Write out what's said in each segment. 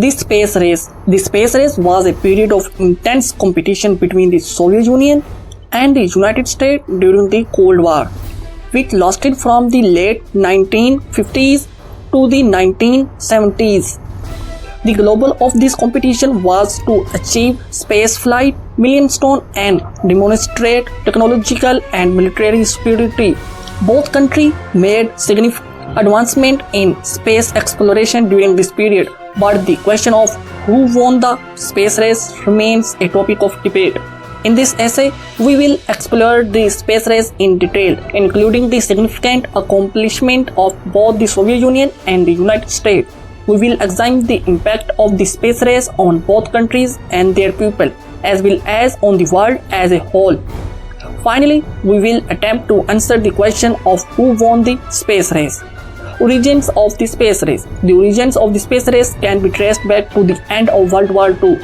The space race. The space race was a period of intense competition between the Soviet Union and the United States during the Cold War, which lasted from the late 1950s to the 1970s. The goal of this competition was to achieve spaceflight milestone and demonstrate technological and military superiority. Both countries made significant advancement in space exploration during this period, but the question of who won the space race remains a topic of debate. In this essay, we will explore the space race in detail, including the significant accomplishment of both the Soviet Union and the United States. We will examine the impact of the space race on both countries and their people, as well as on the world as a whole. Finally, we will attempt to answer the question of who won the space race. Origins of the space race. The origins of the space race can be traced back to the end of World War II,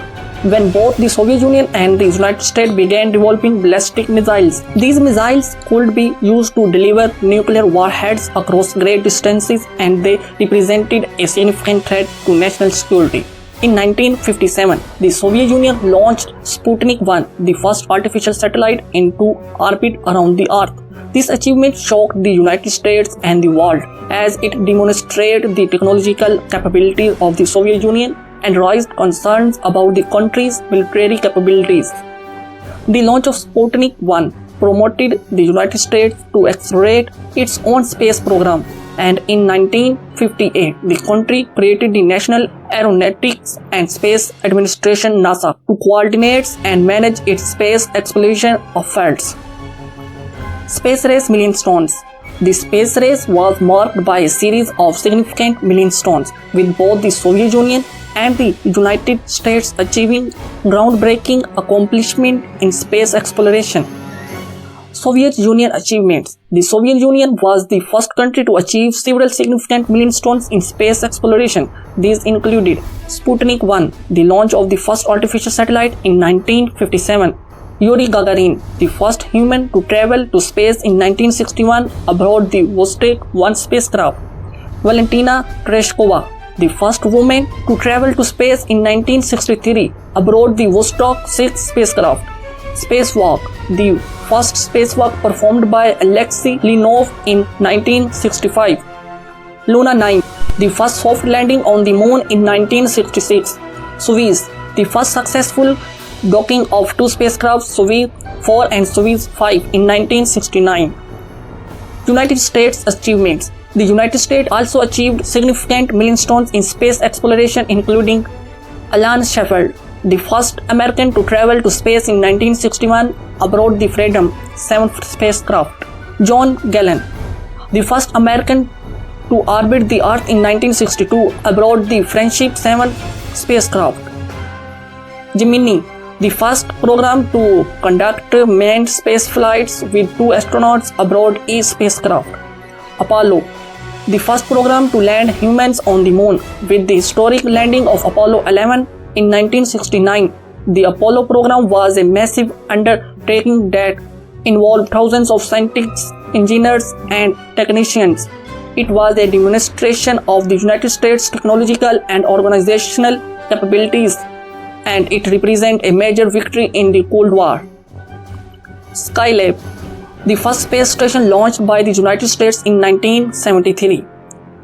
when both the Soviet Union and the United States began developing ballistic missiles. These missiles could be used to deliver nuclear warheads across great distances, and they represented a significant threat to national security. In 1957, the Soviet Union launched Sputnik 1, the first artificial satellite, into orbit around the Earth. This achievement shocked the United States and the world, as it demonstrated the technological capabilities of the Soviet Union and raised concerns about the country's military capabilities. The launch of Sputnik 1 promoted the United States to accelerate its own space program, and in 1958, the country created the National Aeronautics and Space Administration (NASA) to coordinate and manage its space exploration efforts. Space race milestones. The space race was marked by a series of significant milestones, with both the Soviet Union and the United States achieving groundbreaking accomplishment in space exploration. Soviet Union achievements. The Soviet Union was the first country to achieve several significant milestones in space exploration. These included Sputnik 1, the launch of the first artificial satellite in 1957, Yuri Gagarin, the first human to travel to space in 1961 aboard the Vostok 1 spacecraft, Valentina Tereshkova, the first woman to travel to space in 1963 aboard the Vostok 6 spacecraft, Spacewalk, the first spacewalk performed by Alexei Leonov in 1965, Luna 9, the first soft landing on the moon in 1966, Soyuz, the first successful docking of two spacecraft, Soyuz 4 and Soyuz 5 in 1969. United States achievements. The United States also achieved significant milestones in space exploration, including Alan Shepard, the first American to travel to space in 1961 aboard the Freedom 7 spacecraft, John Glenn, the first American to orbit the Earth in 1962 aboard the Friendship 7 spacecraft, Gemini, the first program to conduct manned space flights with two astronauts aboard each spacecraft, Apollo, the first program to land humans on the moon, with the historic landing of Apollo 11 in 1969. The Apollo program was a massive undertaking that involved thousands of scientists, engineers, and technicians. It was a demonstration of the United States' technological and organizational capabilities, and it represents a major victory in the Cold War. Skylab, the first space station launched by the United States in 1973.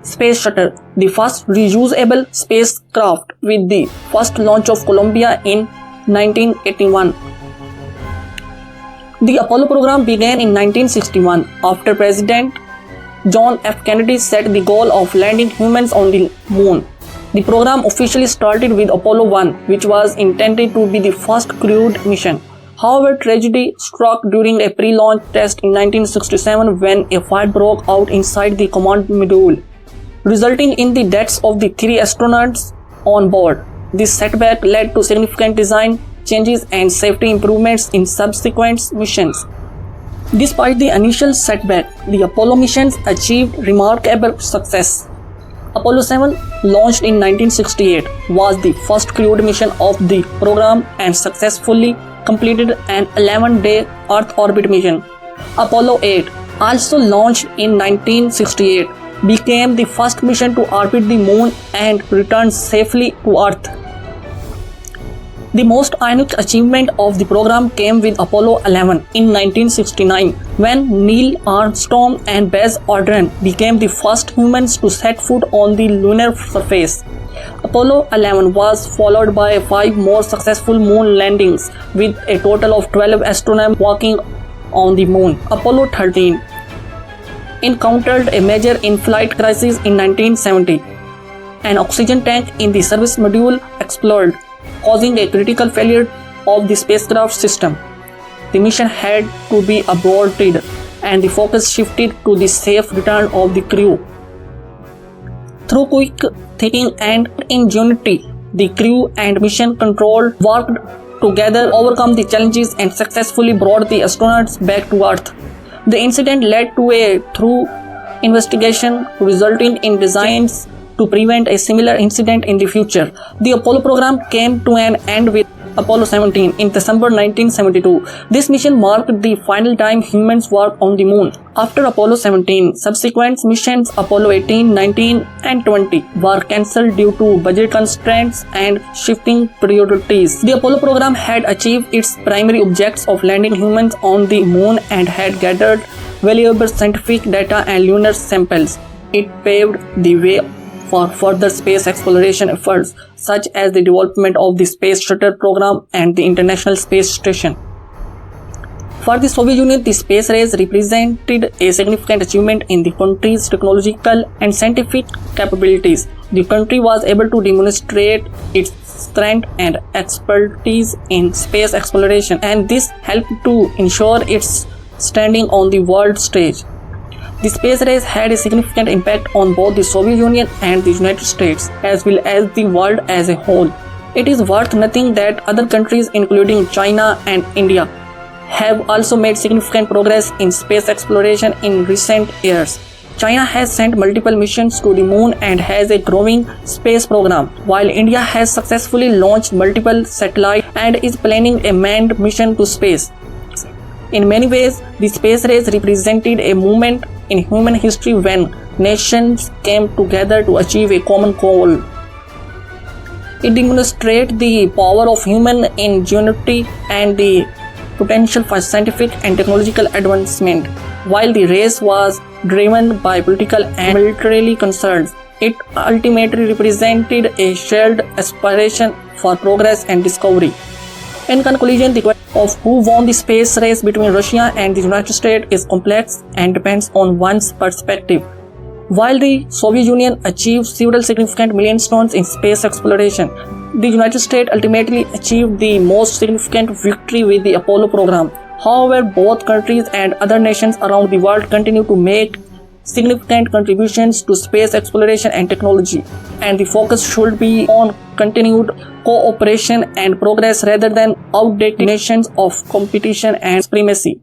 Space Shuttle, the first reusable spacecraft, with the first launch of Columbia in 1981. The Apollo program began in 1961 after President John F. Kennedy set the goal of landing humans on the moon. The program officially started with Apollo 1, which was intended to be the first crewed mission. However, tragedy struck during a pre-launch test in 1967 when a fire broke out inside the command module, resulting in the deaths of the 3 astronauts on board. This setback led to significant design changes and safety improvements in subsequent missions. Despite the initial setback, the Apollo missions achieved remarkable success. Apollo 7, launched in 1968, was the first crewed mission of the program and successfully completed an 11-day Earth orbit mission. Apollo 8, also launched in 1968, became the first mission to orbit the moon and return safely to Earth. The most iconic achievement of the program came with Apollo 11 in 1969, when Neil Armstrong and Buzz Aldrin became the first humans to set foot on the lunar surface. Apollo 11 was followed by 5 more successful moon landings, with a total of 12 astronauts walking on the moon. Apollo 13 encountered a major in-flight crisis in 1970. An oxygen tank in the service module exploded, causing a critical failure of the spacecraft system. The mission had to be aborted, and the focus shifted to the safe return of the crew. Through quick thinking and ingenuity, the crew and mission control worked together, overcome the challenges, and successfully brought the astronauts back to Earth. The incident led to a thorough investigation, resulting in designs to prevent a similar incident in the future. The Apollo program came to an end with Apollo 17 in December 1972. This mission marked the final time humans worked on the moon. After Apollo 17, subsequent missions Apollo 18, 19, and 20 were cancelled due to budget constraints and shifting priorities. The Apollo program had achieved its primary objectives of landing humans on the moon and had gathered valuable scientific data and lunar samples. It paved the way for further space exploration efforts, such as the development of the Space Shuttle program and the International Space Station. For the Soviet Union, the space race represented a significant achievement in the country's technological and scientific capabilities. The country was able to demonstrate its strength and expertise in space exploration, and this helped to ensure its standing on the world stage. The space race had a significant impact on both the Soviet Union and the United States, as well as the world as a whole. It is worth noting that other countries, including China and India, have also made significant progress in space exploration in recent years. China has sent multiple missions to the moon and has a growing space program, while India has successfully launched multiple satellites and is planning a manned mission to space. In many ways, the space race represented a moment in human history when nations came together to achieve a common goal. It demonstrates the power of human ingenuity and the potential for scientific and technological advancement. While the race was driven by political and military concerns, it ultimately represented a shared aspiration for progress and discovery. In conclusion, the question of who won the space race between Russia and the United States is complex and depends on one's perspective. While the Soviet Union achieved several significant milestones in space exploration, the United States ultimately achieved the most significant victory with the Apollo program. However, both countries and other nations around the world continue to make significant contributions to space exploration and technology, and the focus should be on continued cooperation and progress rather than outdated nations of competition and supremacy.